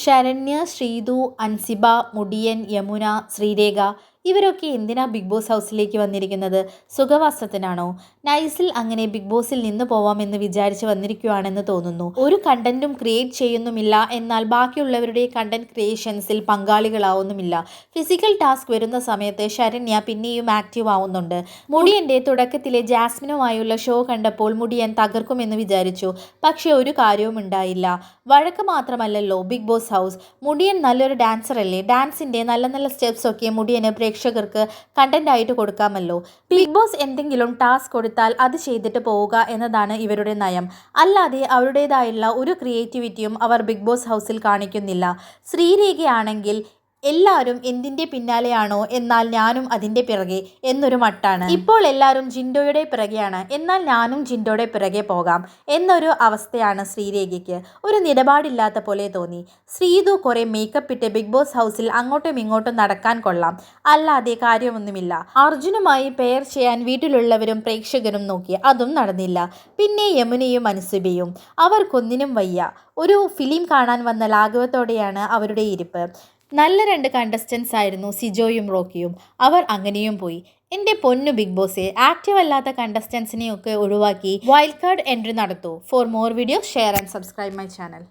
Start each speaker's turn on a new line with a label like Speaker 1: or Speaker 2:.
Speaker 1: ശരണ്യ, ശ്രീതു, അൻസിബ, മുടിയൻ, യമുന, ശ്രീരേഖ ഇവരൊക്കെ എന്തിനാ big boss ഹൗസിലേക്ക് വന്നിരിക്കുന്നത്? സുഖവാസത്തിനാണോ? നൈസിൽ അങ്ങനെ ബിഗ് ബോസിൽ നിന്ന് പോവാമെന്ന് വിചാരിച്ച് വന്നിരിക്കുകയാണെന്ന് തോന്നുന്നു. ഒരു കണ്ടന്റും ക്രിയേറ്റ് ചെയ്യുന്നുമില്ല, എന്നാൽ ബാക്കിയുള്ളവരുടെ കണ്ടന്റ് ക്രിയേഷൻസിൽ പങ്കാളികളാവുന്നുമില്ല. ഫിസിക്കൽ ടാസ്ക് വരുന്ന സമയത്ത് ശരണ്യ പിന്നെയും ആക്റ്റീവ് ആവുന്നുണ്ട്. മുടിയന്റെ തുടക്കത്തിലെ ജാസ്മിനുമായുള്ള ഷോ കണ്ടപ്പോൾ മുടിയൻ തകർക്കുമെന്ന് വിചാരിച്ചു. പക്ഷെ ഒരു കാര്യവും ഉണ്ടായില്ല. വഴക്ക് മാത്രമല്ലല്ലോ ബിഗ് ബോസ് ഹൗസ്. മുടിയൻ നല്ലൊരു ഡാൻസർ അല്ലേ? ഡാൻസിന്റെ നല്ല നല്ല സ്റ്റെപ്സ് ഒക്കെ മുടിയന് പ്രേക്ഷകർക്ക് കണ്ടന്റ് ആയിട്ട് കൊടുക്കാമല്ലോ. ബിഗ് ബോസ് എന്തെങ്കിലും ടാസ്ക് കൊടുത്താൽ അത് ചെയ്തിട്ട് പോവുക എന്നതാണ് ഇവരുടെ നയം. അല്ലാതെ അവരുടേതായുള്ള ഒരു ക്രിയേറ്റിവിറ്റിയും അവർ ബിഗ് ബോസ് ഹൗസിൽ കാണിക്കുന്നില്ല. ശ്രീരേഖയാണെങ്കിൽ എല്ലാവരും എന്തിൻ്റെ പിന്നാലെയാണോ, എന്നാൽ ഞാനും അതിൻ്റെ പിറകെ എന്നൊരു മട്ടാണ്. ഇപ്പോൾ എല്ലാവരും ജിൻഡോയുടെ പിറകെയാണ്, എന്നാൽ ഞാനും ജിൻഡോയുടെ പിറകെ പോകാം എന്നൊരു അവസ്ഥയാണ് ശ്രീരേഖയ്ക്ക്. ഒരു നിലപാടില്ലാത്ത പോലെ തോന്നി. ശ്രീതു കുറേ മേക്കപ്പ് ഇട്ട് ബിഗ് ബോസ് ഹൗസിൽ അങ്ങോട്ടും ഇങ്ങോട്ടും നടക്കാൻ കൊള്ളാം, അല്ലാതെ കാര്യമൊന്നുമില്ല. അർജുനുമായി പെയർ ചെയ്യാൻ വീട്ടിലുള്ളവരും പ്രേക്ഷകരും നോക്കി, അതും നടന്നില്ല. പിന്നെ യമുനയും അൻസിബയും, അവർക്കൊന്നിനും വയ്യ. ഒരു ഫിലിം കാണാൻ വന്ന ലാഘവത്തോടെയാണ് അവരുടെ ഇരിപ്പ്. നല്ല രണ്ട് കണ്ടസ്റ്റൻസ് ആയിരുന്നു സിജോയും റോക്കിയും. അവർ അങ്ങനെയും പോയി. എൻ്റെ പൊന്നു ബിഗ് ബോസെ, ആക്റ്റീവ് അല്ലാത്ത കണ്ടസ്റ്റൻസിനെയൊക്കെ ഒഴിവാക്കി വൈൽഡ് കാർഡ് എൻട്രി നടത്തൂ. For more videos share and subscribe my channel.